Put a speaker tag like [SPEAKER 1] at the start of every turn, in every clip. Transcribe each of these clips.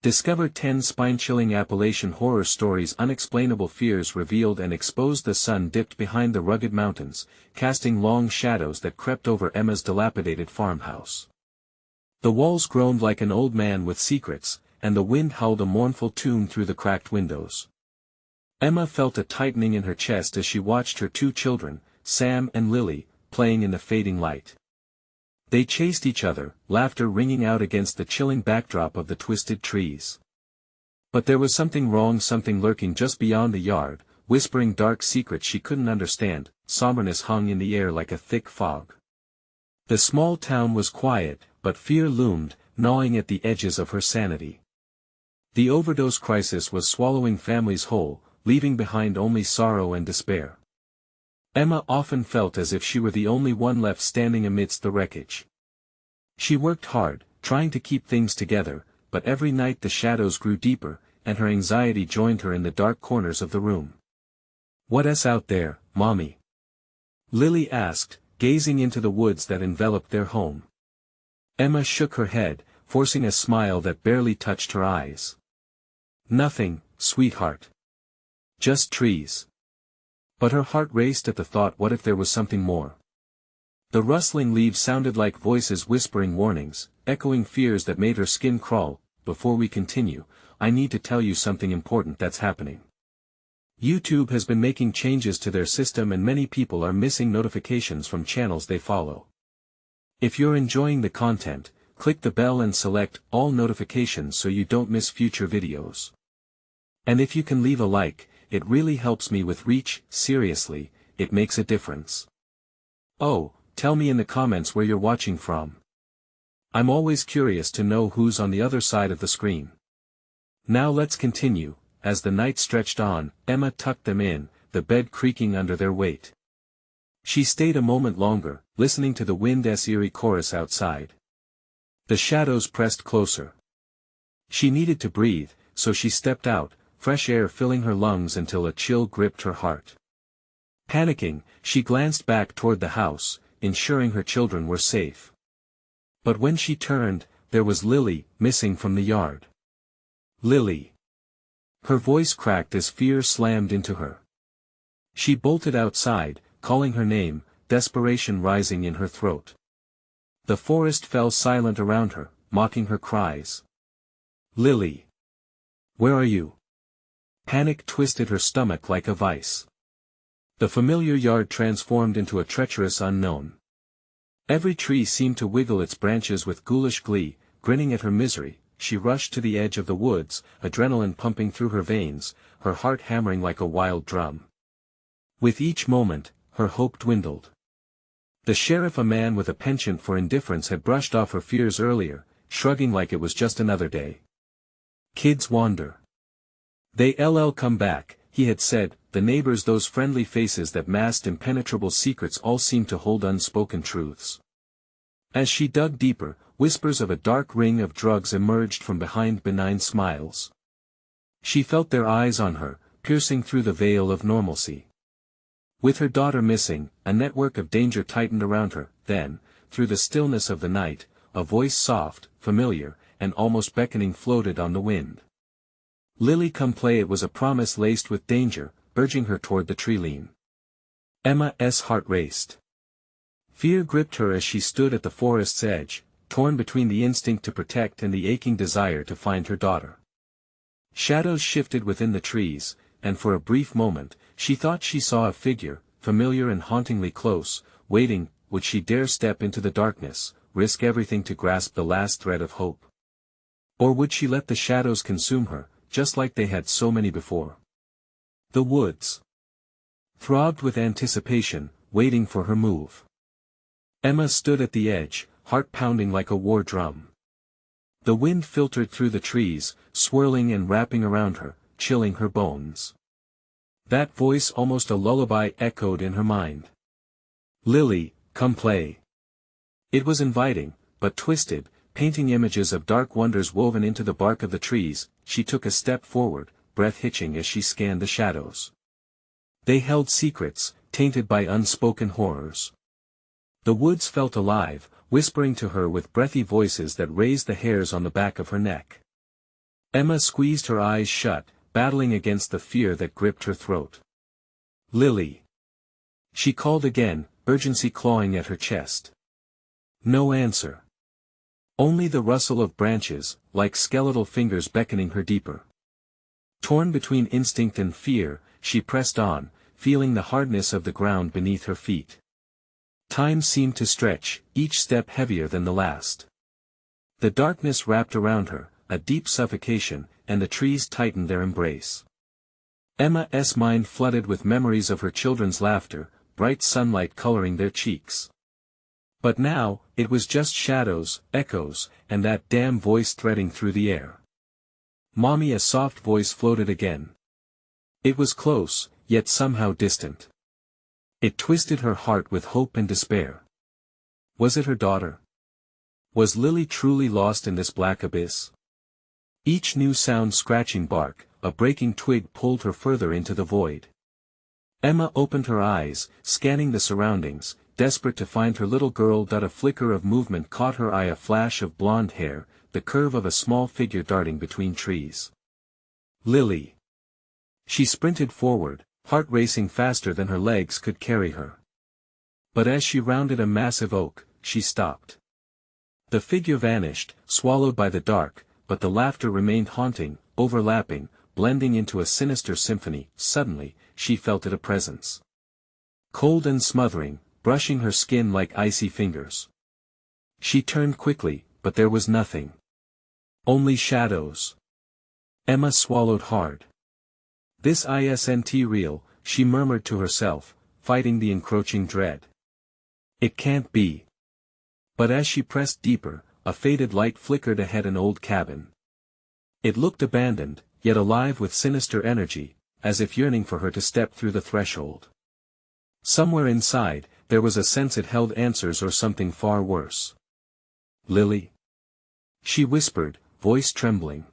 [SPEAKER 1] Discover 10 spine-chilling Appalachian horror stories. Unexplainable fears revealed and exposed. The sun dipped behind the rugged mountains, casting long shadows that crept over Emma's dilapidated farmhouse. The walls groaned like an old man with secrets, and the wind howled a mournful tune through the cracked windows. Emma felt a tightening in her chest as she watched her two children, Sam and Lily, playing in the fading light. They chased each other, laughter ringing out against the chilling backdrop of the twisted trees. But there was something wrong, something lurking just beyond the yard, whispering dark secrets she couldn't understand. Somberness hung in the air like a thick fog. The small town was quiet, but fear loomed, gnawing at the edges of her sanity. The overdose crisis was swallowing families whole, leaving behind only sorrow and despair. Emma often felt as if she were the only one left standing amidst the wreckage. She worked hard, trying to keep things together, but every night the shadows grew deeper, and her anxiety joined her in the dark corners of the room. "What's out there, Mommy?" Lily asked, gazing into the woods that enveloped their home. Emma shook her head, forcing a smile that barely touched her eyes. "Nothing, sweetheart. Just trees." But her heart raced at the thought, what if there was something more? The rustling leaves sounded like voices whispering warnings, echoing fears that made her skin crawl. "Before we continue, I need to tell you something important that's happening. YouTube has been making changes to their system and many people are missing notifications from channels they follow. If you're enjoying the content, click the bell and select all notifications so you don't miss future videos. And if you can leave a like, it really helps me with reach. Seriously, it makes a difference. Oh, tell me in the comments where you're watching from. I'm always curious to know who's on the other side of the screen. Now let's continue. As the night stretched on, Emma tucked them in, the bed creaking under their weight. She stayed a moment longer, listening to the wind's eerie chorus outside. The shadows pressed closer. She needed to breathe, so she stepped out, fresh air filling her lungs until a chill gripped her heart. Panicking, she glanced back toward the house, ensuring her children were safe. But when she turned, there was Lily, missing from the yard. Lily. Her voice cracked as fear slammed into her. She bolted outside, calling her name, desperation rising in her throat. The forest fell silent around her, mocking her cries. "Lily. Where are you?" Panic twisted her stomach like a vice. The familiar yard transformed into a treacherous unknown. Every tree seemed to wiggle its branches with ghoulish glee, grinning at her misery. She rushed to the edge of the woods, adrenaline pumping through her veins, her heart hammering like a wild drum. With each moment, her hope dwindled. The sheriff, a man with a penchant for indifference, had brushed off her fears earlier, shrugging like it was just another day. "Kids wander. They'll come back," he had said. The neighbors, those friendly faces that masked impenetrable secrets, all seemed to hold unspoken truths. As she dug deeper, whispers of a dark ring of drugs emerged from behind benign smiles. She felt their eyes on her, piercing through the veil of normalcy. With her daughter missing, a network of danger tightened around her. Then, through the stillness of the night, a voice, soft, familiar, and almost beckoning, floated on the wind. "Lily, come play." It was a promise laced with danger, urging her toward the tree-line. Emma's heart raced. Fear gripped her as she stood at the forest's edge, torn between the instinct to protect and the aching desire to find her daughter. Shadows shifted within the trees, and for a brief moment, she thought she saw a figure, familiar and hauntingly close, waiting. Would she dare step into the darkness, risk everything to grasp the last thread of hope? Or would she let the shadows consume her, just like they had so many before? The woods throbbed with anticipation, waiting for her move. Emma stood at the edge, heart pounding like a war drum. The wind filtered through the trees, swirling and wrapping around her, chilling her bones. That voice, almost a lullaby, echoed in her mind. "Lily, come play." It was inviting, but twisted, painting images of dark wonders woven into the bark of the trees. She took a step forward, breath hitching as she scanned the shadows. They held secrets, tainted by unspoken horrors. The woods felt alive, whispering to her with breathy voices that raised the hairs on the back of her neck. Emma squeezed her eyes shut, battling against the fear that gripped her throat. "Lily!" She called again, urgency clawing at her chest. No answer. Only the rustle of branches, like skeletal fingers beckoning her deeper. Torn between instinct and fear, she pressed on, feeling the hardness of the ground beneath her feet. Time seemed to stretch, each step heavier than the last. The darkness wrapped around her, a deep suffocation, and the trees tightened their embrace. Emma's mind flooded with memories of her children's laughter, bright sunlight coloring their cheeks. But now, it was just shadows, echoes, and that damn voice threading through the air. "Mommy," a soft voice floated again. It was close, yet somehow distant. It twisted her heart with hope and despair. Was it her daughter? Was Lily truly lost in this black abyss? Each new sound, scratching bark, a breaking twig, pulled her further into the void. Emma opened her eyes, scanning the surroundings, desperate to find her little girl. A flicker of movement caught her eye, a flash of blonde hair, the curve of a small figure darting between trees. Lily! She sprinted forward, heart racing faster than her legs could carry her. But as she rounded a massive oak, she stopped. The figure vanished, swallowed by the dark, but the laughter remained haunting, overlapping, blending into a sinister symphony. Suddenly, she felt it, a presence. Cold and smothering, brushing her skin like icy fingers. She turned quickly, but there was nothing. Only shadows. Emma swallowed hard. "This isn't real," she murmured to herself, fighting the encroaching dread. "It can't be." But as she pressed deeper, a faded light flickered ahead, an old cabin. It looked abandoned, yet alive with sinister energy, as if yearning for her to step through the threshold. Somewhere inside, there was a sense it held answers, or something far worse. "Lily?" she whispered, voice trembling.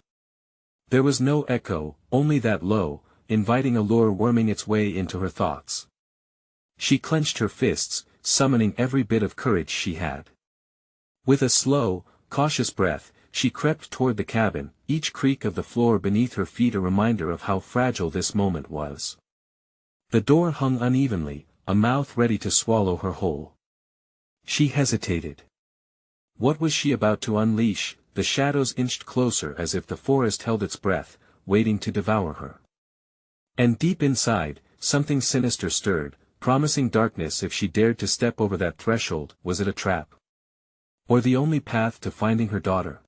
[SPEAKER 1] There was no echo, only that low, inviting allure worming its way into her thoughts. She clenched her fists, summoning every bit of courage she had. With a slow, cautious breath, she crept toward the cabin, each creak of the floor beneath her feet a reminder of how fragile this moment was. The door hung unevenly, a mouth ready to swallow her whole. She hesitated. What was she about to unleash? The shadows inched closer, as if the forest held its breath, waiting to devour her. And deep inside, something sinister stirred, promising darkness if she dared to step over that threshold. Was it a trap? Or the only path to finding her daughter?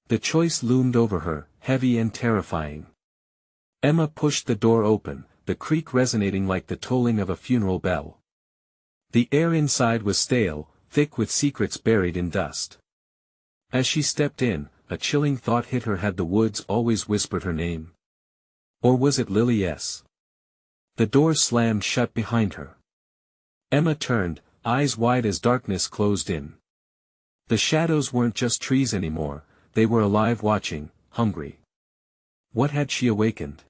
[SPEAKER 1] The choice loomed over her, heavy and terrifying. Emma pushed the door open, the creak resonating like the tolling of a funeral bell. The air inside was stale, thick with secrets buried in dust. As she stepped in, a chilling thought hit her. Had the woods always whispered her name? Or was it Lily's? The door slammed shut behind her. Emma turned, eyes wide as darkness closed in. The shadows weren't just trees anymore, they were alive, watching, hungry. What had she awakened?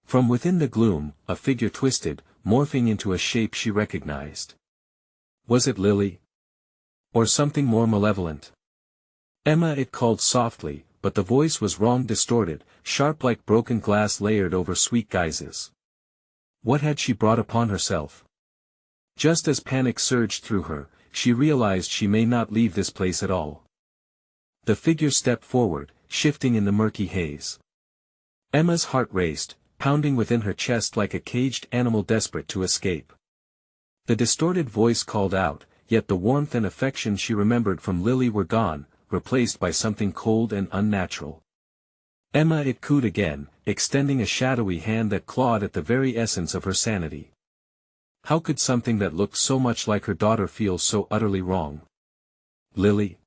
[SPEAKER 1] From within the gloom, a figure twisted, morphing into a shape she recognized. Was it Lily? Or something more malevolent? "Emma," it called softly, but the voice was wrong, distorted, sharp like broken glass layered over sweet guises. What had she brought upon herself? Just as panic surged through her, she realized she may not leave this place at all. The figure stepped forward, shifting in the murky haze. Emma's heart raced, pounding within her chest like a caged animal desperate to escape. The distorted voice called out, yet the warmth and affection she remembered from Lily were gone, replaced by something cold and unnatural. "Emma," it cooed again, extending a shadowy hand that clawed at the very essence of her sanity. How could something that looked so much like her daughter feel so utterly wrong? "Lily?"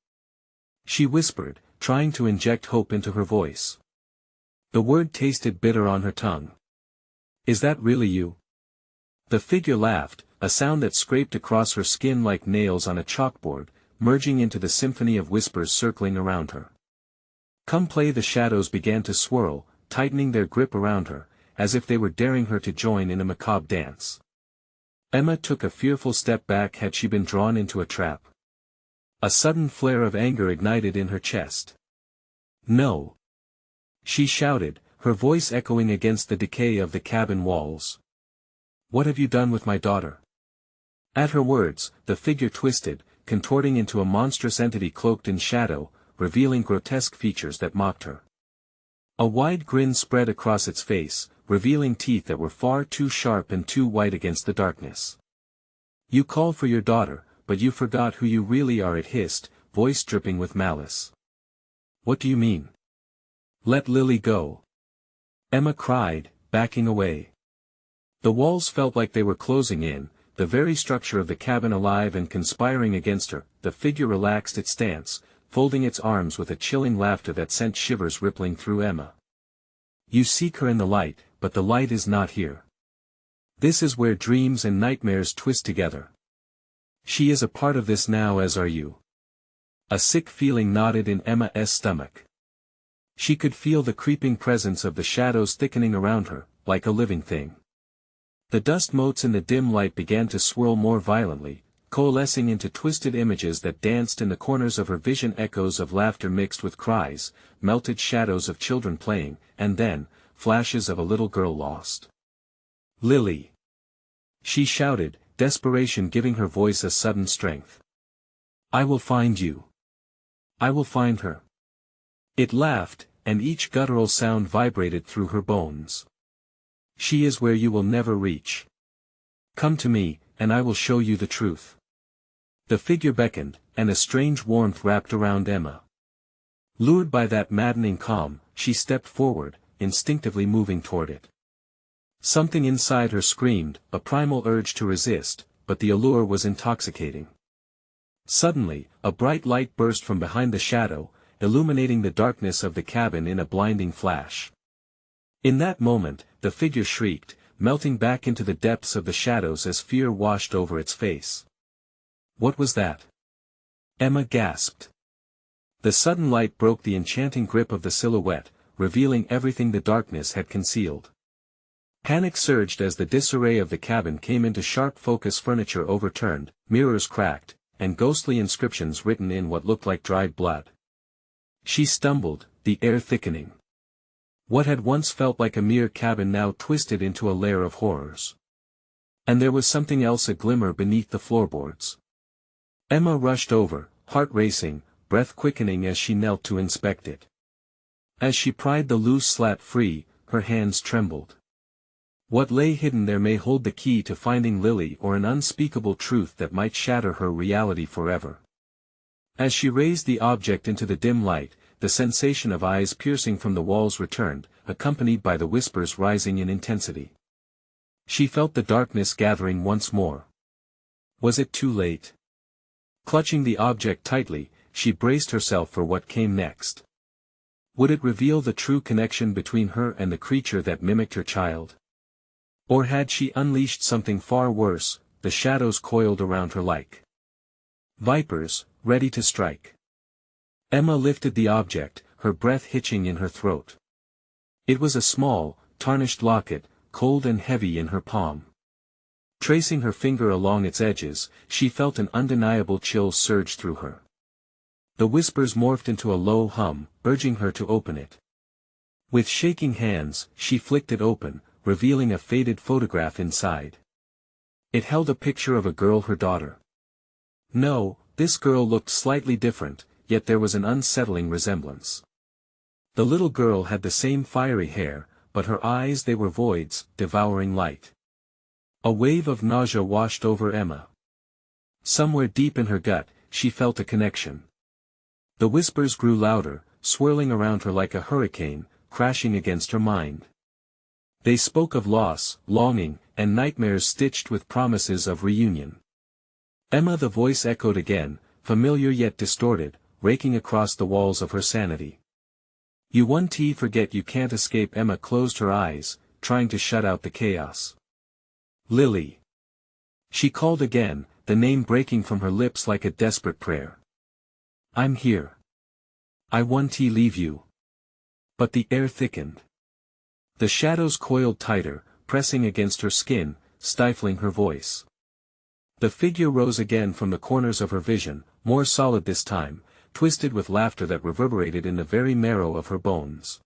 [SPEAKER 1] she whispered, trying to inject hope into her voice. The word tasted bitter on her tongue. "Is that really you?" The figure laughed, a sound that scraped across her skin like nails on a chalkboard, merging into the symphony of whispers circling around her. "Come play." The shadows began to swirl, tightening their grip around her, as if they were daring her to join in a macabre dance. Emma took a fearful step back. Had she been drawn into a trap? A sudden flare of anger ignited in her chest. No. She shouted, her voice echoing against the decay of the cabin walls. "What have you done with my daughter?" At her words, the figure twisted, contorting into a monstrous entity cloaked in shadow, revealing grotesque features that mocked her. A wide grin spread across its face, revealing teeth that were far too sharp and too white against the darkness. "You called for your daughter, but you forgot who you really are," it hissed, voice dripping with malice. "What do you mean?" "Let Lily go," Emma cried, backing away. The walls felt like they were closing in, the very structure of the cabin alive and conspiring against her. The figure relaxed its stance, folding its arms with a chilling laughter that sent shivers rippling through Emma. "You seek her in the light, but the light is not here. This is where dreams and nightmares twist together. She is a part of this now, as are you." A sick feeling knotted in Emma's stomach. She could feel the creeping presence of the shadows thickening around her, like a living thing. The dust motes in the dim light began to swirl more violently, coalescing into twisted images that danced in the corners of her vision, echoes of laughter mixed with cries, melted shadows of children playing, and then, flashes of a little girl lost. "Lily!" she shouted, desperation giving her voice a sudden strength. "I will find you. I will find her." It laughed, and each guttural sound vibrated through her bones. "She is where you will never reach. Come to me, and I will show you the truth." The figure beckoned, and a strange warmth wrapped around Emma. Lured by that maddening calm, she stepped forward, instinctively moving toward it. Something inside her screamed, a primal urge to resist, but the allure was intoxicating. Suddenly, a bright light burst from behind the shadow, illuminating the darkness of the cabin in a blinding flash. In that moment, the figure shrieked, melting back into the depths of the shadows as fear washed over its face. "What was that?" Emma gasped. The sudden light broke the enchanting grip of the silhouette, revealing everything the darkness had concealed. Panic surged as the disarray of the cabin came into sharp focus, furniture overturned, mirrors cracked, and ghostly inscriptions written in what looked like dried blood. She stumbled, the air thickening. What had once felt like a mere cabin now twisted into a lair of horrors. And there was something else aglimmer beneath the floorboards. Emma rushed over, heart racing, breath quickening as she knelt to inspect it. As she pried the loose slat free, her hands trembled. What lay hidden there may hold the key to finding Lily, or an unspeakable truth that might shatter her reality forever. As she raised the object into the dim light, the sensation of eyes piercing from the walls returned, accompanied by the whispers rising in intensity. She felt the darkness gathering once more. Was it too late? Clutching the object tightly, she braced herself for what came next. Would it reveal the true connection between her and the creature that mimicked her child? Or had she unleashed something far worse? The shadows coiled around her like vipers, ready to strike. Emma lifted the object, her breath hitching in her throat. It was a small, tarnished locket, cold and heavy in her palm. Tracing her finger along its edges, she felt an undeniable chill surge through her. The whispers morphed into a low hum, urging her to open it. With shaking hands, she flicked it open, revealing a faded photograph inside. It held a picture of a girl, her daughter. No, this girl looked slightly different, yet there was an unsettling resemblance. The little girl had the same fiery hair, but her eyes, they were voids, devouring light. A wave of nausea washed over Emma. Somewhere deep in her gut, she felt a connection. The whispers grew louder, swirling around her like a hurricane, crashing against her mind. They spoke of loss, longing, and nightmares stitched with promises of reunion. Emma, the voice echoed again, familiar yet distorted, raking across the walls of her sanity. "You won't forget you can't escape." Emma closed her eyes, trying to shut out the chaos. "Lily." She called again, the name breaking from her lips like a desperate prayer. "I'm here. I won't leave you." But the air thickened. The shadows coiled tighter, pressing against her skin, stifling her voice. The figure rose again from the corners of her vision, more solid this time, twisted with laughter that reverberated in the very marrow of her bones.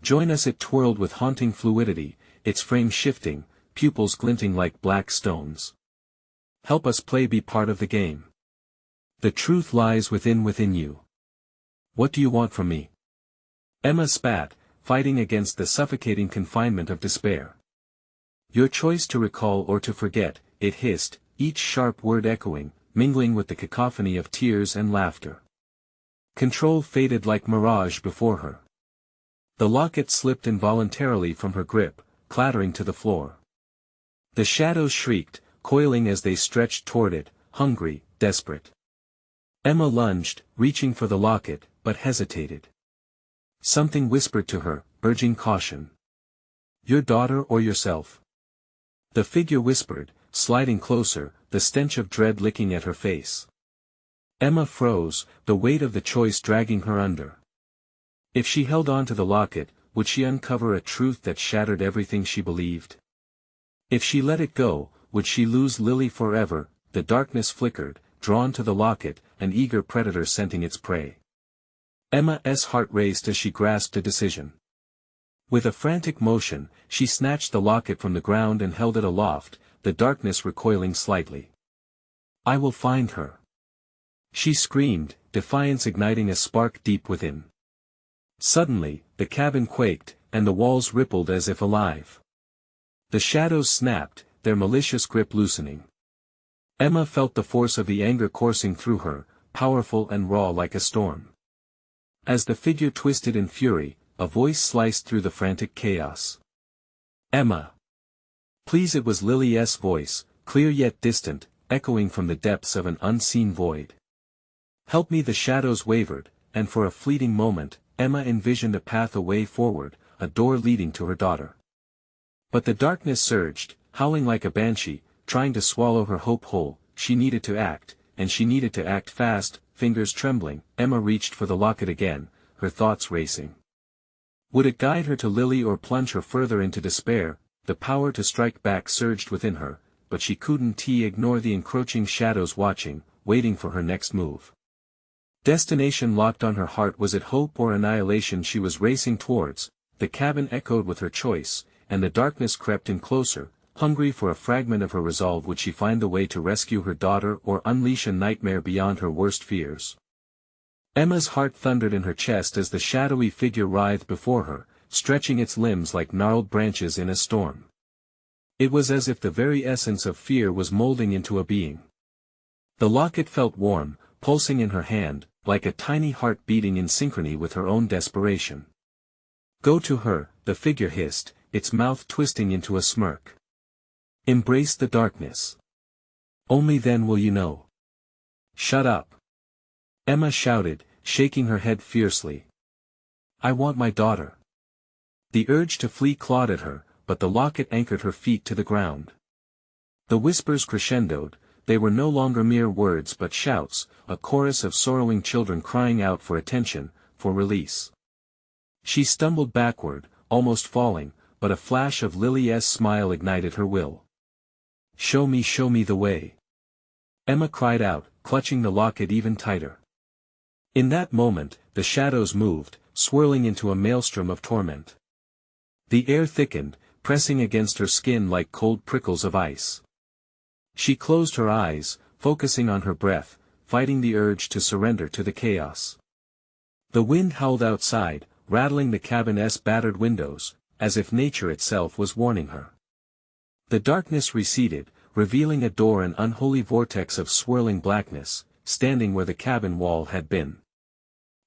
[SPEAKER 1] Join us. It twirled with haunting fluidity, its frame shifting, pupils glinting like black stones. Help us play, be part of the game. The truth lies within you. What do you want from me? Emma spat, fighting against the suffocating confinement of despair. Your choice to recall or to forget, it hissed, each sharp word echoing, mingling with the cacophony of tears and laughter. Control faded like mirage before her. The locket slipped involuntarily from her grip, clattering to the floor. The shadows shrieked, coiling as they stretched toward it, hungry, desperate. Emma lunged, reaching for the locket, but hesitated. Something whispered to her, urging caution. Your daughter or yourself? The figure whispered, sliding closer, the stench of dread licking at her face. Emma froze, the weight of the choice dragging her under. If she held on to the locket, would she uncover a truth that shattered everything she believed? If she let it go, would she lose Lily forever? The darkness flickered, drawn to the locket, an eager predator scenting its prey. Emma's heart raced as she grasped a decision. With a frantic motion, she snatched the locket from the ground and held it aloft, the darkness recoiling slightly. I will find her. She screamed, defiance igniting a spark deep within. Suddenly, the cabin quaked, and the walls rippled as if alive. The shadows snapped, their malicious grip loosening. Emma felt the force of the anger coursing through her, powerful and raw like a storm. As the figure twisted in fury, a voice sliced through the frantic chaos. Emma! Please! It was Lily's voice, clear yet distant, echoing from the depths of an unseen void. Help me! The shadows wavered, and for a fleeting moment, Emma envisioned a path away forward, a door leading to her daughter. But the darkness surged, howling like a banshee, trying to swallow her hope whole. She needed to act, and she needed to act fast. Fingers trembling, Emma reached for the locket again, her thoughts racing. Would it guide her to Lily or plunge her further into despair? The power to strike back surged within her, but she couldn't ignore the encroaching shadows watching, waiting for her next move. Destination locked on her heart. Was it hope or annihilation she was racing towards? The cabin echoed with her choice, and the darkness crept in closer, hungry for a fragment of her resolve. Would she find the way to rescue her daughter or unleash a nightmare beyond her worst fears? Emma's heart thundered in her chest as the shadowy figure writhed before her, stretching its limbs like gnarled branches in a storm. It was as if the very essence of fear was molding into a being. The locket felt warm, pulsing in her hand, like a tiny heart beating in synchrony with her own desperation. Go to her, the figure hissed, its mouth twisting into a smirk. Embrace the darkness. Only then will you know. Shut up. Emma shouted, shaking her head fiercely. I want my daughter. The urge to flee clawed at her, but the locket anchored her feet to the ground. The whispers crescendoed, they were no longer mere words but shouts, a chorus of sorrowing children crying out for attention, for release. She stumbled backward, almost falling, but a flash of Lily's smile ignited her will. Show me the way. Emma cried out, clutching the locket even tighter. In that moment, the shadows moved, swirling into a maelstrom of torment. The air thickened, pressing against her skin like cold prickles of ice. She closed her eyes, focusing on her breath, fighting the urge to surrender to the chaos. The wind howled outside, rattling the cabin's battered windows, as if nature itself was warning her. The darkness receded, revealing a door, an unholy vortex of swirling blackness, standing where the cabin wall had been.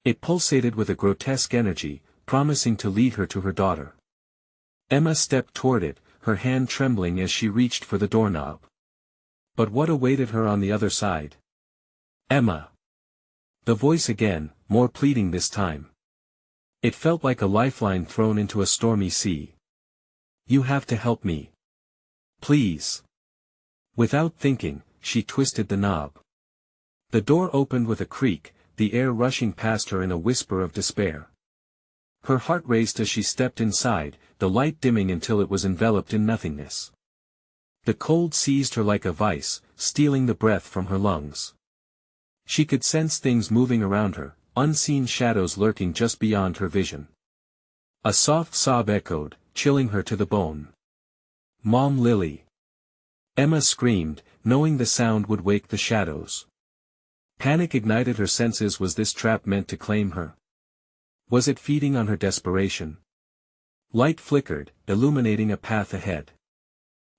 [SPEAKER 1] It pulsated with a grotesque energy, promising to lead her to her daughter. Emma stepped toward it, her hand trembling as she reached for the doorknob. But what awaited her on the other side? Emma! The voice again, more pleading this time. It felt like a lifeline thrown into a stormy sea. You have to help me. Please. Without thinking, she twisted the knob. The door opened with a creak, the air rushing past her in a whisper of despair. Her heart raced as she stepped inside, the light dimming until it was enveloped in nothingness. The cold seized her like a vice, stealing the breath from her lungs. She could sense things moving around her, unseen shadows lurking just beyond her vision. A soft sob echoed, chilling her to the bone. "Mom, Lily!" Emma screamed, knowing the sound would wake the shadows. Panic ignited her senses. Was this trap meant to claim her? Was it feeding on her desperation? Light flickered, illuminating a path ahead.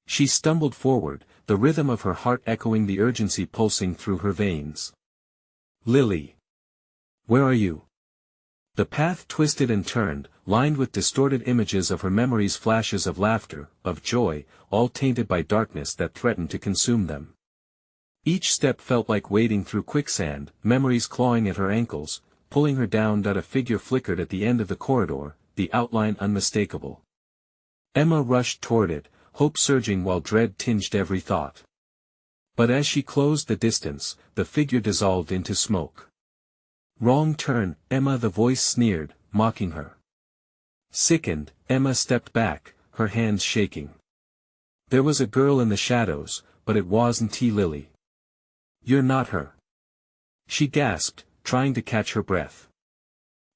[SPEAKER 1] She stumbled forward, the rhythm of her heart echoing the urgency pulsing through her veins. "Lily! Where are you?" The path twisted and turned, lined with distorted images of her memories, flashes of laughter, of joy, all tainted by darkness that threatened to consume them. Each step felt like wading through quicksand, memories clawing at her ankles, pulling her down. A figure flickered at the end of the corridor, the outline unmistakable. Emma rushed toward it, hope surging while dread tinged every thought. But as she closed the distance, the figure dissolved into smoke. "Wrong turn, Emma," the voice sneered, mocking her. Sickened, Emma stepped back, her hands shaking. There was a girl in the shadows, but it wasn't Lily. "You're not her," she gasped, trying to catch her breath.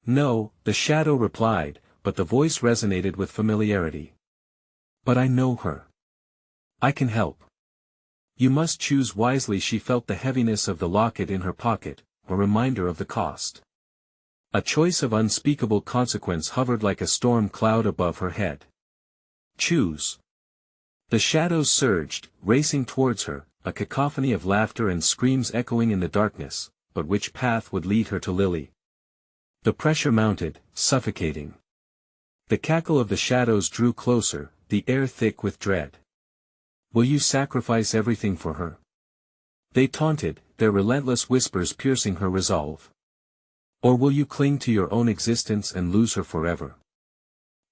[SPEAKER 1] "No," the shadow replied, but the voice resonated with familiarity. "But I know her. I can help. You must choose wisely." She felt the heaviness of the locket in her pocket, a reminder of the cost. A choice of unspeakable consequence hovered like a storm cloud above her head. Choose. The shadows surged, racing towards her, a cacophony of laughter and screams echoing in the darkness, but which path would lead her to Lily? The pressure mounted, suffocating. The cackle of the shadows drew closer, the air thick with dread. "Will you sacrifice everything for her?" they taunted, their relentless whispers piercing her resolve. "Or will you cling to your own existence and lose her forever?"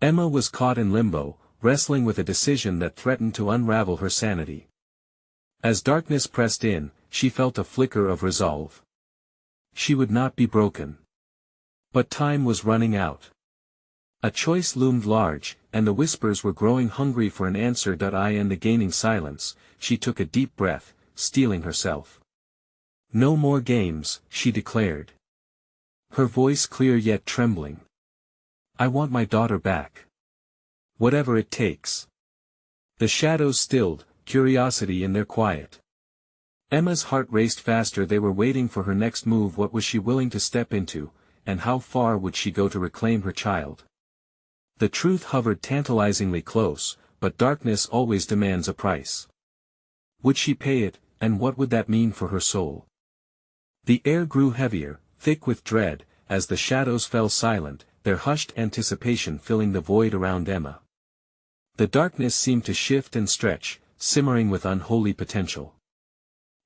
[SPEAKER 1] Emma was caught in limbo, wrestling with a decision that threatened to unravel her sanity. As darkness pressed in, she felt a flicker of resolve. She would not be broken. But time was running out. A choice loomed large, and the whispers were growing hungry for an answer. In the gaining silence, she took a deep breath, steeling herself. "No more games," she declared. Her voice clear yet trembling. "I want my daughter back. Whatever it takes." The shadows stilled, curiosity in their quiet. Emma's heart raced faster. They were waiting for her next move. What was she willing to step into, and how far would she go to reclaim her child? The truth hovered tantalizingly close, but darkness always demands a price. Would she pay it, and what would that mean for her soul? The air grew heavier, thick with dread, as the shadows fell silent, their hushed anticipation filling the void around Emma. The darkness seemed to shift and stretch, simmering with unholy potential.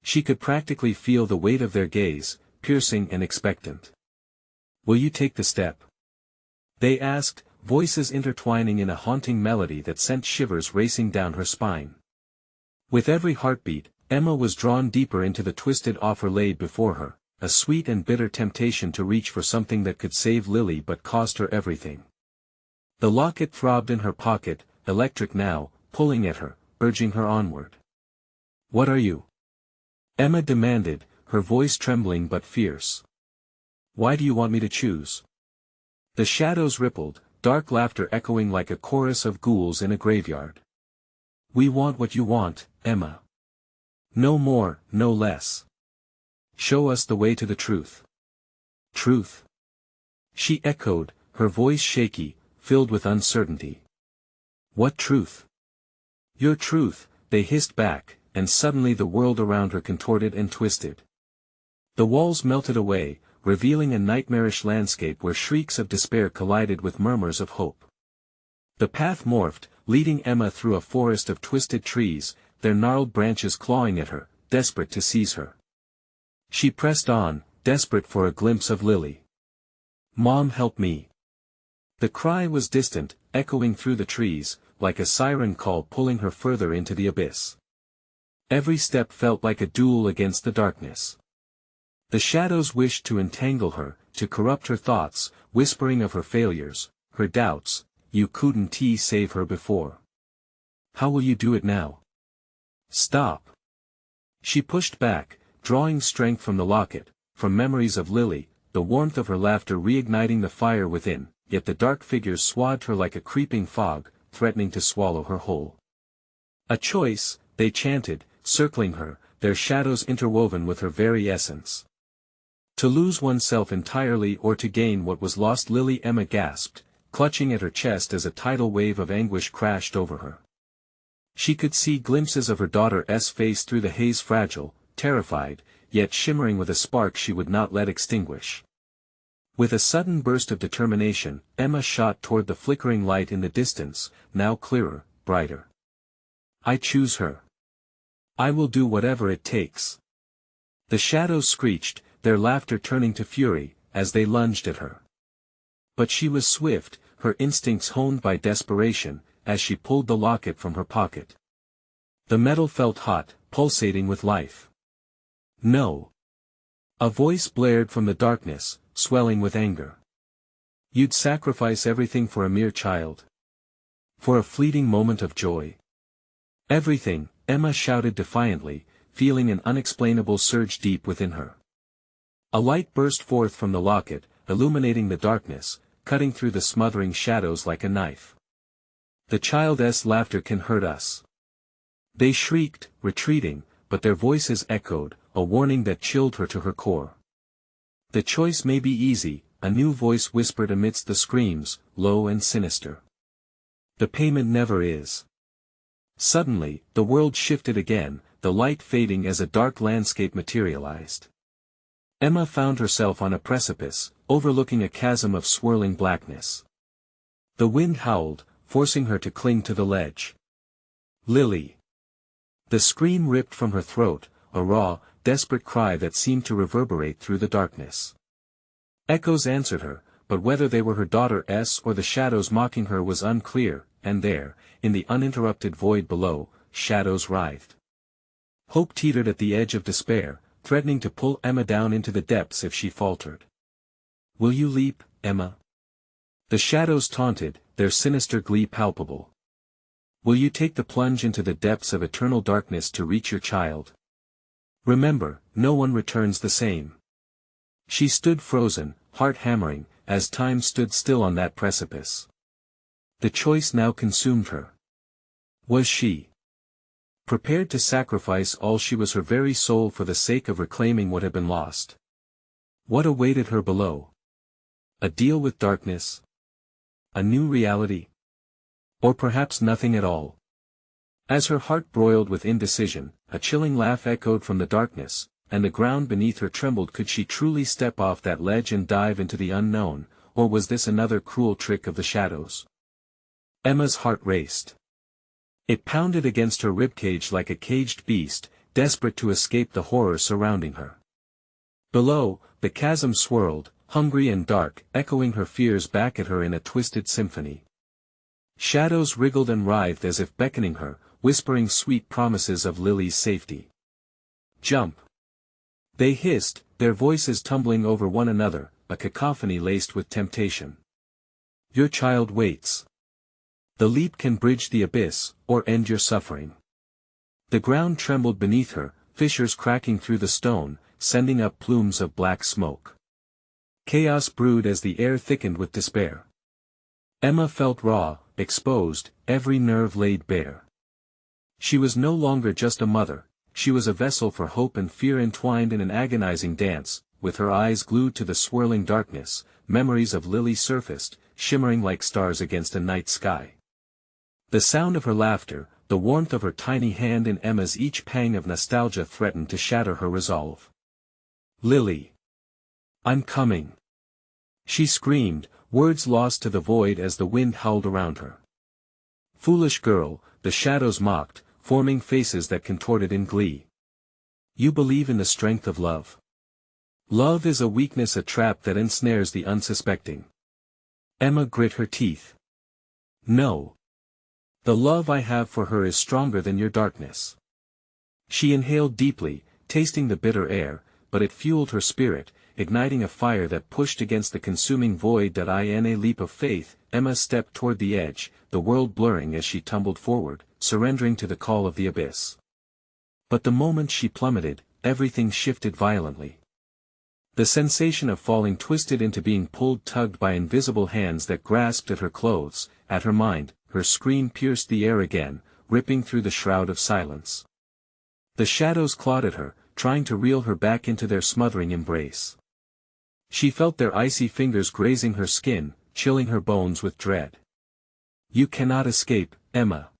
[SPEAKER 1] She could practically feel the weight of their gaze, piercing and expectant. "Will you take the step?" they asked, voices intertwining in a haunting melody that sent shivers racing down her spine. With every heartbeat, Emma was drawn deeper into the twisted offer laid before her, a sweet and bitter temptation to reach for something that could save Lily but cost her everything. The locket throbbed in her pocket, electric now, pulling at her, urging her onward. "What are you?" Emma demanded, her voice trembling but fierce. "Why do you want me to choose?" The shadows rippled, dark laughter echoing like a chorus of ghouls in a graveyard. "We want what you want, Emma. No more, no less. Show us the way to the truth." "Truth?" she echoed, her voice shaky, filled with uncertainty. "What truth?" "Your truth," they hissed back, and suddenly the world around her contorted and twisted. The walls melted away, revealing a nightmarish landscape where shrieks of despair collided with murmurs of hope. The path morphed, leading Emma through a forest of twisted trees, their gnarled branches clawing at her, desperate to seize her. She pressed on, desperate for a glimpse of Lily. "Mom, help me!" The cry was distant, echoing through the trees, like a siren call pulling her further into the abyss. Every step felt like a duel against the darkness. The shadows wished to entangle her, to corrupt her thoughts, whispering of her failures, her doubts. "You couldn't save her before. How will you do it now?" "Stop!" She pushed back, drawing strength from the locket, from memories of Lily, the warmth of her laughter reigniting the fire within, yet the dark figures swathed her like a creeping fog, threatening to swallow her whole. A choice, they chanted, circling her, their shadows interwoven with her very essence. To lose oneself entirely or to gain what was lost, Lily, Emma gasped, clutching at her chest as a tidal wave of anguish crashed over her. She could see glimpses of her daughter's face through the haze, fragile, terrified, yet shimmering with a spark she would not let extinguish. With a sudden burst of determination, Emma shot toward the flickering light in the distance, now clearer, brighter. I choose her. I will do whatever it takes. The shadows screeched, their laughter turning to fury, as they lunged at her. But she was swift, her instincts honed by desperation, as she pulled the locket from her pocket. The metal felt hot, pulsating with life. No. A voice blared from the darkness, swelling with anger. You'd sacrifice everything for a mere child? For a fleeting moment of joy? Everything, Emma shouted defiantly, feeling an unexplainable surge deep within her. A light burst forth from the locket, illuminating the darkness, cutting through the smothering shadows like a knife. The child's laughter can hurt us. They shrieked, retreating, but their voices echoed, a warning that chilled her to her core. The choice may be easy, a new voice whispered amidst the screams, low and sinister. The payment never is. Suddenly, the world shifted again, the light fading as a dark landscape materialized. Emma found herself on a precipice, overlooking a chasm of swirling blackness. The wind howled, forcing her to cling to the ledge. Lily! The scream ripped from her throat, a raw, desperate cry that seemed to reverberate through the darkness. Echoes answered her, but whether they were her daughter's or the shadows mocking her was unclear, and there, in the uninterrupted void below, shadows writhed. Hope teetered at the edge of despair, threatening to pull Emma down into the depths if she faltered. Will you leap, Emma? The shadows taunted, their sinister glee palpable. Will you take the plunge into the depths of eternal darkness to reach your child? Remember, no one returns the same. She stood frozen, heart hammering, as time stood still on that precipice. The choice now consumed her. Was she prepared to sacrifice all she was, her very soul, for the sake of reclaiming what had been lost? What awaited her below? A deal with darkness? A new reality? Or perhaps nothing at all? As her heart broiled with indecision, a chilling laugh echoed from the darkness, and the ground beneath her trembled. Could she truly step off that ledge and dive into the unknown, or was this another cruel trick of the shadows? Emma's heart raced. It pounded against her ribcage like a caged beast, desperate to escape the horror surrounding her. Below, the chasm swirled, hungry and dark, echoing her fears back at her in a twisted symphony. Shadows wriggled and writhed as if beckoning her, whispering sweet promises of Lily's safety. Jump! They hissed, their voices tumbling over one another, a cacophony laced with temptation. Your child waits. The leap can bridge the abyss, or end your suffering. The ground trembled beneath her, fissures cracking through the stone, sending up plumes of black smoke. Chaos brewed as the air thickened with despair. Emma felt raw, exposed, every nerve laid bare. She was no longer just a mother, she was a vessel for hope and fear entwined in an agonizing dance. With her eyes glued to the swirling darkness, memories of Lily surfaced, shimmering like stars against a night sky. The sound of her laughter, the warmth of her tiny hand in Emma's, each pang of nostalgia threatened to shatter her resolve. Lily! I'm coming! She screamed, words lost to the void as the wind howled around her. Foolish girl, the shadows mocked, forming faces that contorted in glee. You believe in the strength of love. Love is a weakness, a trap that ensnares the unsuspecting. Emma grit her teeth. No. The love I have for her is stronger than your darkness. She inhaled deeply, tasting the bitter air, but it fueled her spirit, igniting a fire that pushed against the consuming void. In a leap of faith, Emma stepped toward the edge, the world blurring as she tumbled forward, surrendering to the call of the abyss. But the moment she plummeted, everything shifted violently. The sensation of falling twisted into being tugged by invisible hands that grasped at her clothes, at her mind, her scream pierced the air again, ripping through the shroud of silence. The shadows clawed at her, trying to reel her back into their smothering embrace. She felt their icy fingers grazing her skin, chilling her bones with dread. "You cannot escape, Emma!"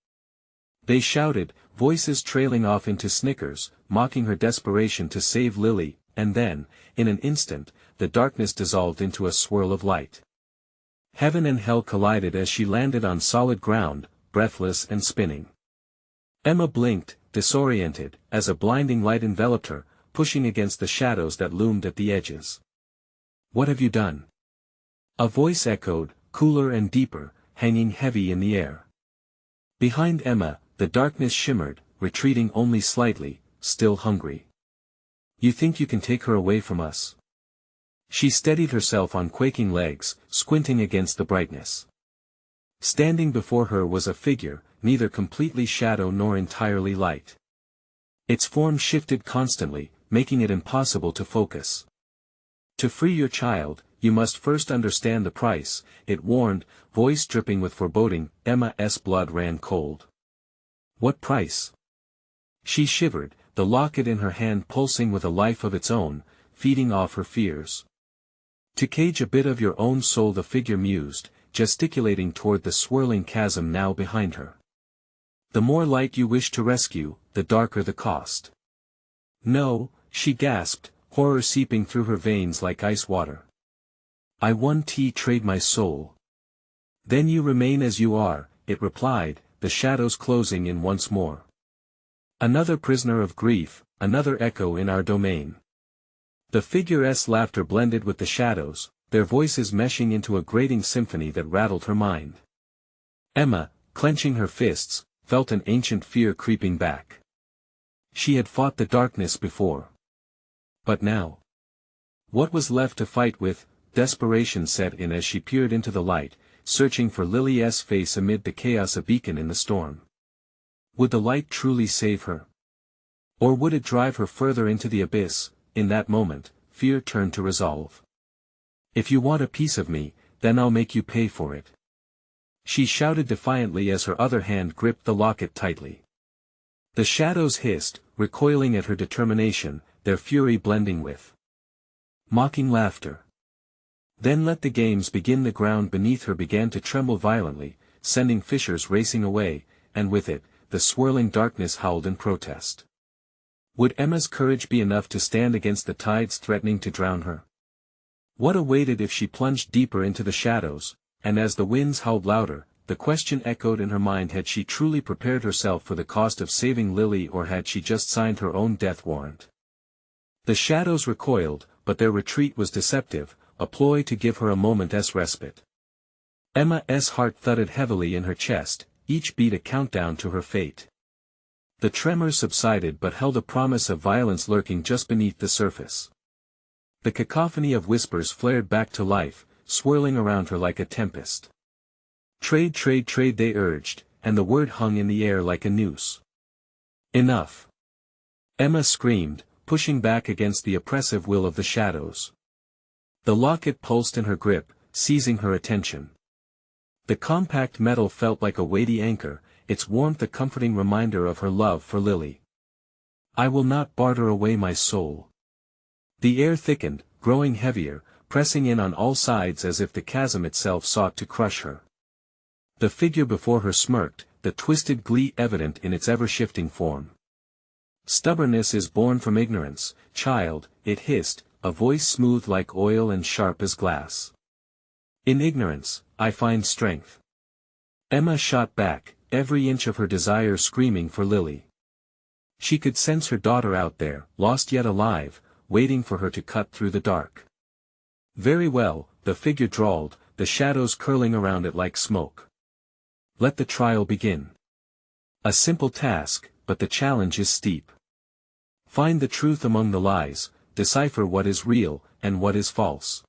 [SPEAKER 1] they shouted, voices trailing off into snickers, mocking her desperation to save Lily, and then, in an instant, the darkness dissolved into a swirl of light. Heaven and hell collided as she landed on solid ground, breathless and spinning. Emma blinked, disoriented, as a blinding light enveloped her, pushing against the shadows that loomed at the edges. "What have you done?" a voice echoed, cooler and deeper, hanging heavy in the air. Behind Emma, the darkness shimmered, retreating only slightly, still hungry. "You think you can take her away from us?" She steadied herself on quaking legs, squinting against the brightness. Standing before her was a figure, neither completely shadow nor entirely light. Its form shifted constantly, making it impossible to focus. "To free your child, you must first understand the price," it warned, voice dripping with foreboding. Emma's blood ran cold. "What price?" She shivered, the locket in her hand pulsing with a life of its own, feeding off her fears. "To cage a bit of your own soul," the figure mused, gesticulating toward the swirling chasm now behind her. "The more light you wish to rescue, the darker the cost." "No," she gasped, horror seeping through her veins like ice water. "I won't trade my soul." "Then you remain as you are," it replied, the shadows closing in once more. "Another prisoner of grief, another echo in our domain." The figure's laughter blended with the shadows, their voices meshing into a grating symphony that rattled her mind. Emma, clenching her fists, felt an ancient fear creeping back. She had fought the darkness before. But now? What was left to fight with? Desperation set in as she peered into the light, searching for Lily's face amid the chaos, a beacon in the storm. Would the light truly save her? Or would it drive her further into the abyss? In that moment, fear turned to resolve. "If you want a piece of me, then I'll make you pay for it," she shouted defiantly as her other hand gripped the locket tightly. The shadows hissed, recoiling at her determination, their fury blending with mocking laughter. "Then let the games begin." The ground beneath her began to tremble violently, sending fissures racing away, and with it, the swirling darkness howled in protest. Would Emma's courage be enough to stand against the tides threatening to drown her? What awaited if she plunged deeper into the shadows? And as the winds howled louder, the question echoed in her mind: had she truly prepared herself for the cost of saving Lily, or had she just signed her own death warrant? The shadows recoiled, but their retreat was deceptive, a ploy to give her a moment's respite. Emma's heart thudded heavily in her chest, each beat a countdown to her fate. The tremors subsided but held a promise of violence lurking just beneath the surface. The cacophony of whispers flared back to life, swirling around her like a tempest. "Trade, trade, trade," they urged, and the word hung in the air like a noose. "Enough!" Emma screamed, pushing back against the oppressive will of the shadows. The locket pulsed in her grip, seizing her attention. The compact metal felt like a weighty anchor, its warmth a comforting reminder of her love for Lily. "I will not barter away my soul." The air thickened, growing heavier, pressing in on all sides as if the chasm itself sought to crush her. The figure before her smirked, the twisted glee evident in its ever-shifting form. "Stubbornness is born from ignorance, child," it hissed, a voice smooth like oil and sharp as glass. "In ignorance, I find strength." Emma shot back, every inch of her desire screaming for Lily. She could sense her daughter out there, lost yet alive, waiting for her to cut through the dark. "Very well," the figure drawled, the shadows curling around it like smoke. "Let the trial begin." A simple task, but the challenge is steep. Find the truth among the lies, decipher what is real, and what is false.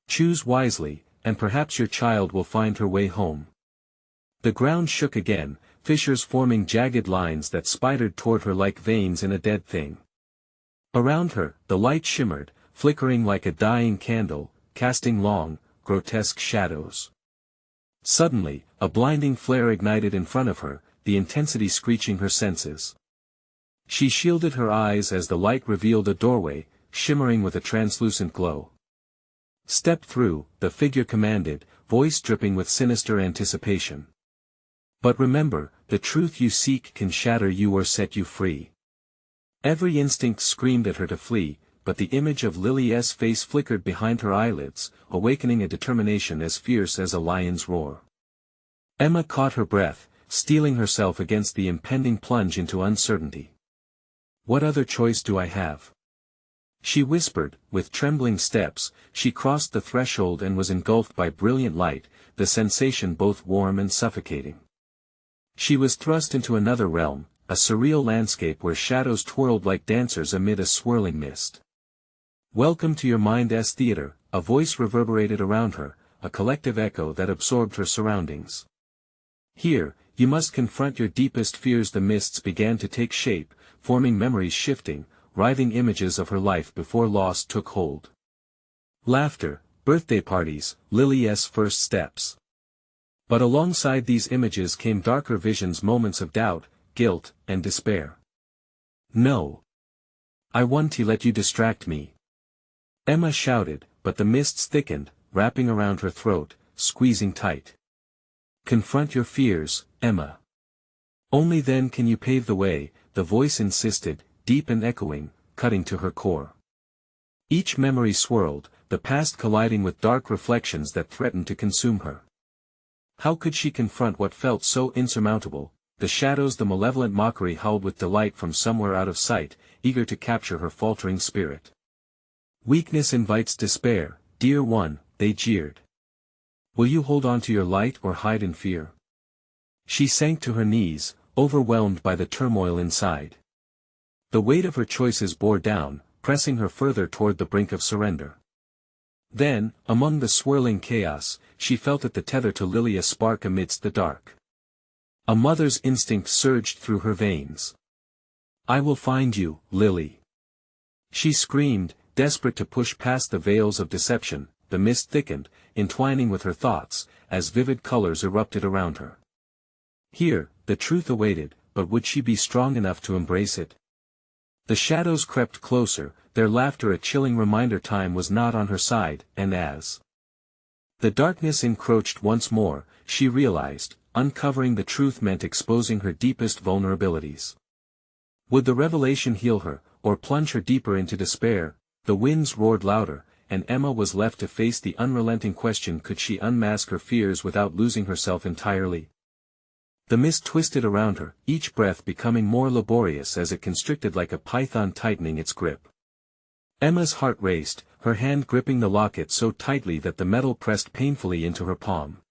[SPEAKER 1] Choose wisely, and perhaps your child will find her way home. The ground shook again, fissures forming jagged lines that spidered toward her like veins in a dead thing. Around her, the light shimmered, flickering like a dying candle, casting long, grotesque shadows. Suddenly, a blinding flare ignited in front of her, the intensity screeching her senses. She shielded her eyes as the light revealed a doorway, shimmering with a translucent glow. "Step through," the figure commanded, voice dripping with sinister anticipation. "But remember, the truth you seek can shatter you or set you free." Every instinct screamed at her to flee, but the image of Lily's face flickered behind her eyelids, awakening a determination as fierce as a lion's roar. Emma caught her breath, steeling herself against the impending plunge into uncertainty. "What other choice do I have?" she whispered. With trembling steps, she crossed the threshold and was engulfed by brilliant light, the sensation both warm and suffocating. She was thrust into another realm, a surreal landscape where shadows twirled like dancers amid a swirling mist. "Welcome to your mind's theater," a voice reverberated around her, a collective echo that absorbed her surroundings. "Here, you must confront your deepest fears." The mists began to take shape, forming memories shifting, writhing images of her life before loss took hold. Laughter, birthday parties, Lily's first steps. But alongside these images came darker visions, moments of doubt, guilt, and despair. "No. I won't let you distract me," Emma shouted, but the mists thickened, wrapping around her throat, squeezing tight. "Confront your fears, Emma. Only then can you pave the way," the voice insisted, deep and echoing, cutting to her core. Each memory swirled, the past colliding with dark reflections that threatened to consume her. How could she confront what felt so insurmountable? The shadows, the malevolent mockery howled with delight from somewhere out of sight, eager to capture her faltering spirit. "Weakness invites despair, dear one," they jeered. "Will you hold on to your light or hide in fear?" She sank to her knees, overwhelmed by the turmoil inside. The weight of her choices bore down, pressing her further toward the brink of surrender. Then, among the swirling chaos, she felt at the tether to Lily, a spark amidst the dark. A mother's instinct surged through her veins. "I will find you, Lily," she screamed, desperate to push past the veils of deception. The mist thickened, entwining with her thoughts, as vivid colors erupted around her. Here, the truth awaited, but would she be strong enough to embrace it? The shadows crept closer, their laughter a chilling reminder time was not on her side, and as the darkness encroached once more, she realized, uncovering the truth meant exposing her deepest vulnerabilities. Would the revelation heal her, or plunge her deeper into despair? The winds roared louder, and Emma was left to face the unrelenting question: could she unmask her fears without losing herself entirely? The mist twisted around her, each breath becoming more laborious as it constricted like a python tightening its grip. Emma's heart raced, her hand gripping the locket so tightly that the metal pressed painfully into her palm.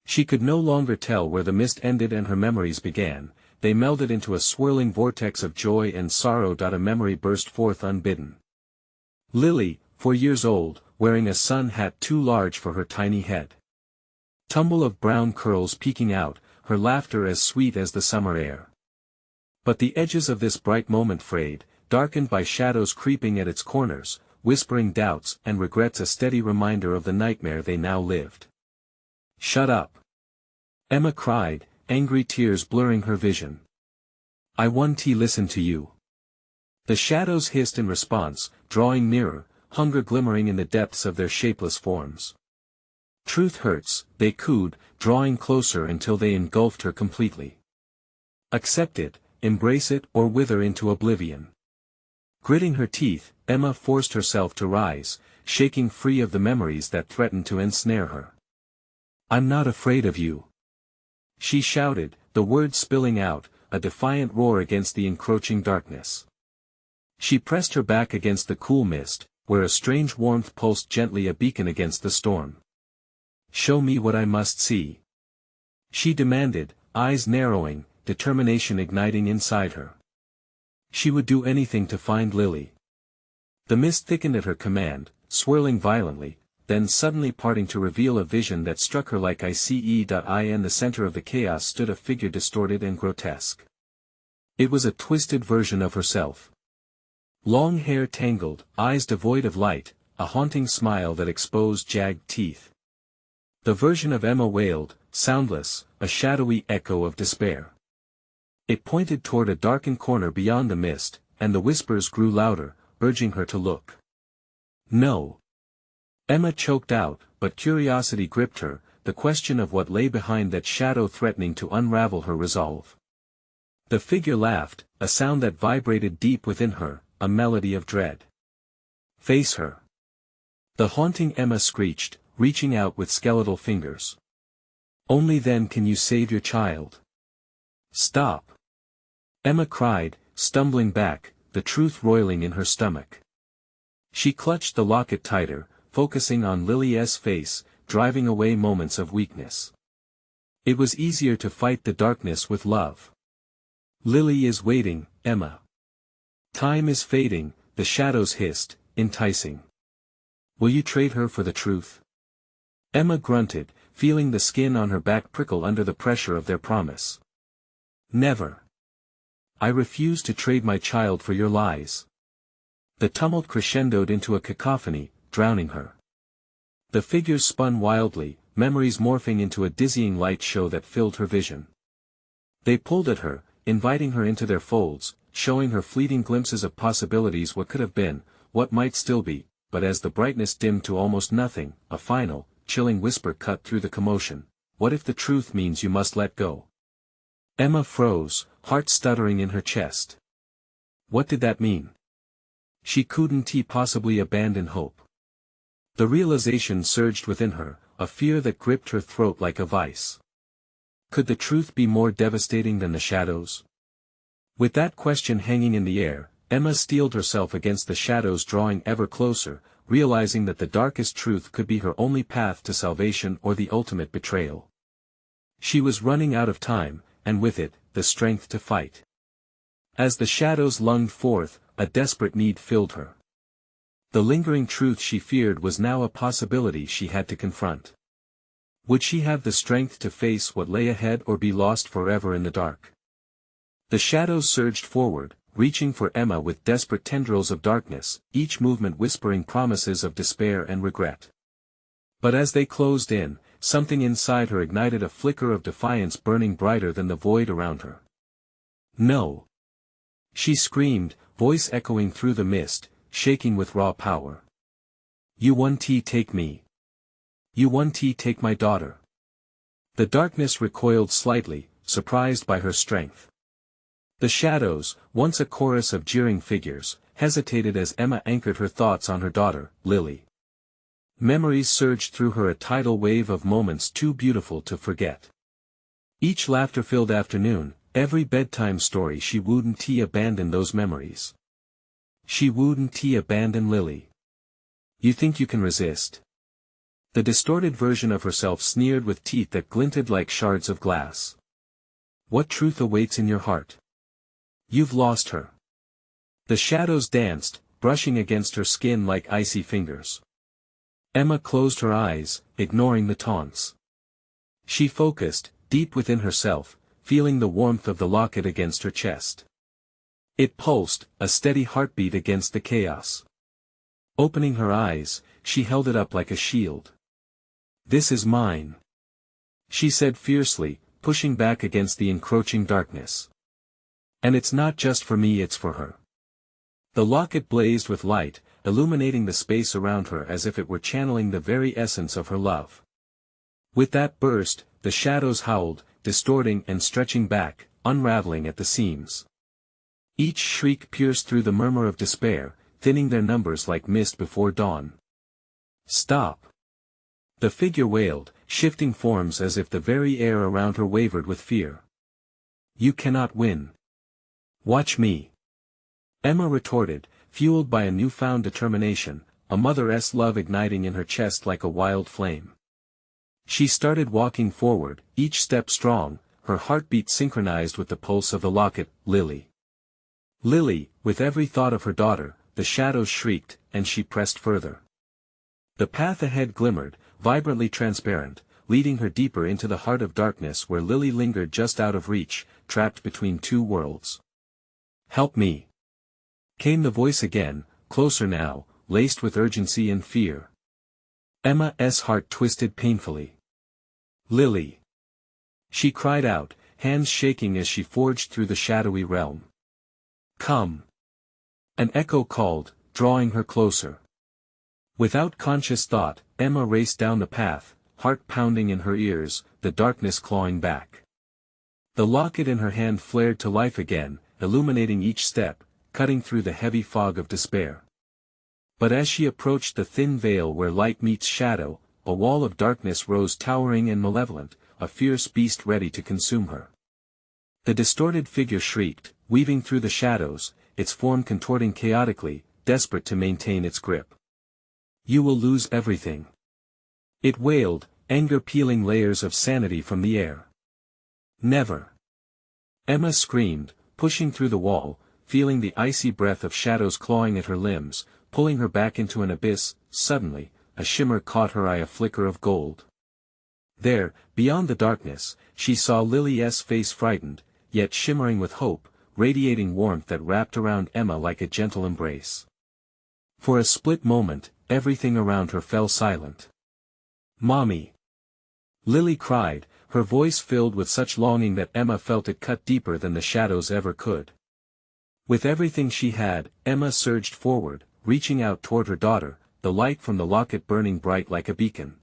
[SPEAKER 1] She could no longer tell where the mist ended and her memories began. They melded into a swirling vortex of joy and sorrow. A memory burst forth unbidden. Lily, 4 years old, wearing a sun hat too large for her tiny head. Tumble of brown curls peeking out, her laughter as sweet as the summer air. But the edges of this bright moment frayed, darkened by shadows creeping at its corners, whispering doubts and regrets, a steady reminder of the nightmare they now lived. "Shut up!" Emma cried, angry tears blurring her vision. "I won't listen to you." The shadows hissed in response, drawing nearer, hunger glimmering in the depths of their shapeless forms. "Truth hurts," they cooed, drawing closer until they engulfed her completely. "Accept it, embrace it, or wither into oblivion." Gritting her teeth, Emma forced herself to rise, shaking free of the memories that threatened to ensnare her. "I'm not afraid of you," she shouted, the words spilling out, a defiant roar against the encroaching darkness. She pressed her back against the cool mist, where a strange warmth pulsed gently, a beacon against the storm. "Show me what I must see," she demanded, eyes narrowing, determination igniting inside her. She would do anything to find Lily. The mist thickened at her command, swirling violently, then suddenly parting to reveal a vision that struck her like ice. In the center of the chaos stood a figure distorted and grotesque. It was a twisted version of herself. Long hair tangled, eyes devoid of light, a haunting smile that exposed jagged teeth. The version of Emma wailed, soundless, a shadowy echo of despair. It pointed toward a darkened corner beyond the mist, and the whispers grew louder, urging her to look. No. Emma choked out, but curiosity gripped her, the question of what lay behind that shadow threatening to unravel her resolve. The figure laughed, a sound that vibrated deep within her, a melody of dread. Face her. The haunting Emma screeched, reaching out with skeletal fingers. Only then can you save your child. Stop. Emma cried, stumbling back, the truth roiling in her stomach. She clutched the locket tighter, focusing on Lily's face, driving away moments of weakness. It was easier to fight the darkness with love. Lily is waiting, Emma. Time is fading, the shadows hissed, enticing. Will you trade her for the truth? Emma grunted, feeling the skin on her back prickle under the pressure of their promise. Never. I refuse to trade my child for your lies. The tumult crescendoed into a cacophony, drowning her. The figures spun wildly, memories morphing into a dizzying light show that filled her vision. They pulled at her, inviting her into their folds, showing her fleeting glimpses of possibilities, what could have been, what might still be, but as the brightness dimmed to almost nothing, a final, chilling whisper cut through the commotion. What if the truth means you must let go? Emma froze, heart stuttering in her chest. What did that mean? She couldn't possibly abandon hope. The realization surged within her, a fear that gripped her throat like a vice. Could the truth be more devastating than the shadows? With that question hanging in the air, Emma steeled herself against the shadows, drawing ever closer, realizing that the darkest truth could be her only path to salvation or the ultimate betrayal. She was running out of time, and with it, the strength to fight. As the shadows lunged forth, a desperate need filled her. The lingering truth she feared was now a possibility she had to confront. Would she have the strength to face what lay ahead or be lost forever in the dark? The shadows surged forward, reaching for Emma with desperate tendrils of darkness, each movement whispering promises of despair and regret. But as they closed in, something inside her ignited a flicker of defiance, burning brighter than the void around her. No! She screamed, voice echoing through the mist, shaking with raw power. You won't take me. You won't take my daughter. The darkness recoiled slightly, surprised by her strength. The shadows, once a chorus of jeering figures, hesitated as Emma anchored her thoughts on her daughter, Lily. Memories surged through her, a tidal wave of moments too beautiful to forget. Each laughter-filled afternoon, every bedtime story, she wouldn't abandon those memories. She wouldn't abandon Lily. You think you can resist? The distorted version of herself sneered with teeth that glinted like shards of glass. What truth awaits in your heart? You've lost her. The shadows danced, brushing against her skin like icy fingers. Emma closed her eyes, ignoring the taunts. She focused, deep within herself, feeling the warmth of the locket against her chest. It pulsed, a steady heartbeat against the chaos. Opening her eyes, she held it up like a shield. This is mine, she said fiercely, pushing back against the encroaching darkness. And it's not just for me, it's for her. The locket blazed with light, illuminating the space around her as if it were channeling the very essence of her love. With that burst, the shadows howled, distorting and stretching back, unraveling at the seams. Each shriek pierced through the murmur of despair, thinning their numbers like mist before dawn. Stop! The figure wailed, shifting forms as if the very air around her wavered with fear. You cannot win. Watch me. Emma retorted, fueled by a newfound determination, a mother's love igniting in her chest like a wild flame. She started walking forward, each step strong, her heartbeat synchronized with the pulse of the locket. Lily. Lily, with every thought of her daughter, the shadows shrieked, and she pressed further. The path ahead glimmered, vibrantly transparent, leading her deeper into the heart of darkness where Lily lingered just out of reach, trapped between two worlds. Help me! Came the voice again, closer now, laced with urgency and fear. Emma's heart twisted painfully. "Lily!" she cried out, hands shaking as she forged through the shadowy realm. "Come!" an echo called, drawing her closer. Without conscious thought, Emma raced down the path, heart pounding in her ears, the darkness clawing back. The locket in her hand flared to life again, illuminating each step, cutting through the heavy fog of despair. But as she approached the thin veil where light meets shadow, a wall of darkness rose towering and malevolent, a fierce beast ready to consume her. The distorted figure shrieked, weaving through the shadows, its form contorting chaotically, desperate to maintain its grip. "You will lose everything," it wailed, anger peeling layers of sanity from the air. "Never!" Emma screamed, pushing through the wall, feeling the icy breath of shadows clawing at her limbs, pulling her back into an abyss. Suddenly, a shimmer caught her eye, a flicker of gold. There, beyond the darkness, she saw Lily's face, frightened, yet shimmering with hope, radiating warmth that wrapped around Emma like a gentle embrace. For a split moment, everything around her fell silent. "Mommy!" Lily cried, her voice filled with such longing that Emma felt it cut deeper than the shadows ever could. With everything she had, Emma surged forward, reaching out toward her daughter, the light from the locket burning bright like a beacon.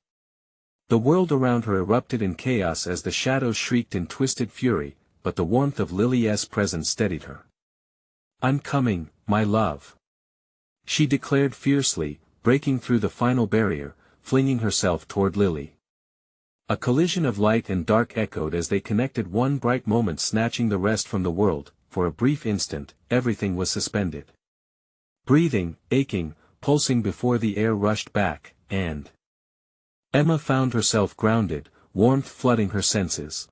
[SPEAKER 1] The world around her erupted in chaos as the shadows shrieked in twisted fury, but the warmth of Lily's presence steadied her. "I'm coming, my love," she declared fiercely, breaking through the final barrier, flinging herself toward Lily. A collision of light and dark echoed as they connected, one bright moment snatching the rest from the world. For a brief instant, everything was suspended. Breathing, aching, pulsing before the air rushed back, and Emma found herself grounded, warmth flooding her senses.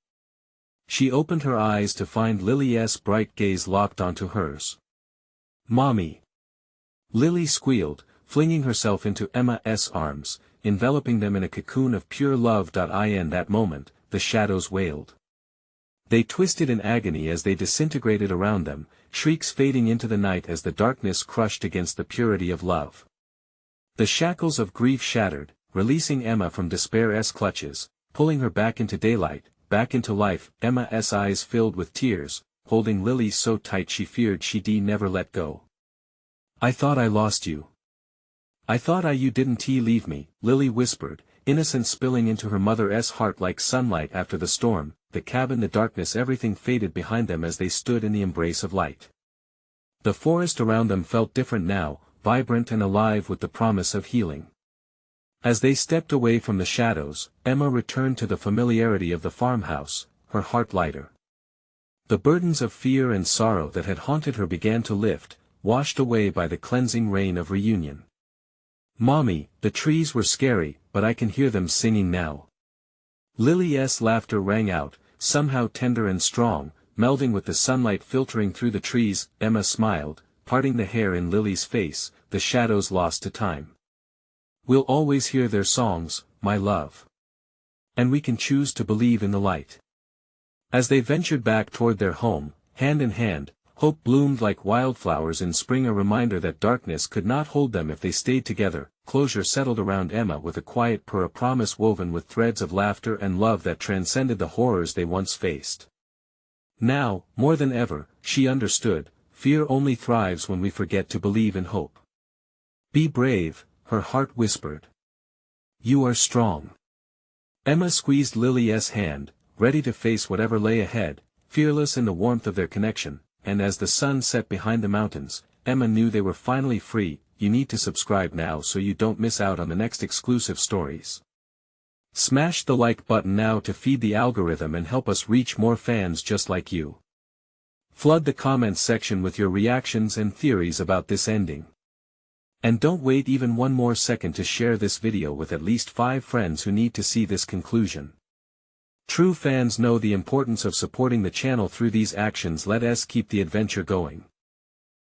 [SPEAKER 1] She opened her eyes to find Lily's bright gaze locked onto hers. "Mommy!" Lily squealed, flinging herself into Emma's arms, enveloping them in a cocoon of pure love. In that moment, the shadows wailed. They twisted in agony as they disintegrated around them, shrieks fading into the night as the darkness crushed against the purity of love. The shackles of grief shattered, releasing Emma from despair's clutches, pulling her back into daylight, back into life. Emma's eyes filled with tears, holding Lily so tight she feared she'd never let go. "I thought I lost you. I thought you didn't leave me," Lily whispered, innocence spilling into her mother's heart like sunlight after the storm. The cabin, the darkness, everything faded behind them as they stood in the embrace of light. The forest around them felt different now, vibrant and alive with the promise of healing. As they stepped away from the shadows, Emma returned to the familiarity of the farmhouse, her heart lighter. The burdens of fear and sorrow that had haunted her began to lift, washed away by the cleansing rain of reunion. "Mommy, the trees were scary, but I can hear them singing now." Lily's laughter rang out, somehow tender and strong, melding with the sunlight filtering through the trees. Emma smiled, parting the hair in Lily's face, the shadows lost to time. "We'll always hear their songs, my love. And we can choose to believe in the light." As they ventured back toward their home, hand in hand, hope bloomed like wildflowers in spring, a reminder that darkness could not hold them if they stayed together. Closure settled around Emma with a quiet purr, a promise woven with threads of laughter and love that transcended the horrors they once faced. Now, more than ever, she understood, fear only thrives when we forget to believe in hope. "Be brave," her heart whispered. "You are strong." Emma squeezed Lily's hand, ready to face whatever lay ahead, fearless in the warmth of their connection. And as the sun set behind the mountains, Emma knew they were finally free. You need to subscribe now so you don't miss out on the next exclusive stories. Smash the like button now to feed the algorithm and help us reach more fans just like you. Flood the comments section with your reactions and theories about this ending. And don't wait even one more second to share this video with at least 5 friends who need to see this conclusion. True fans know the importance of supporting the channel through these actions. Let us keep the adventure going.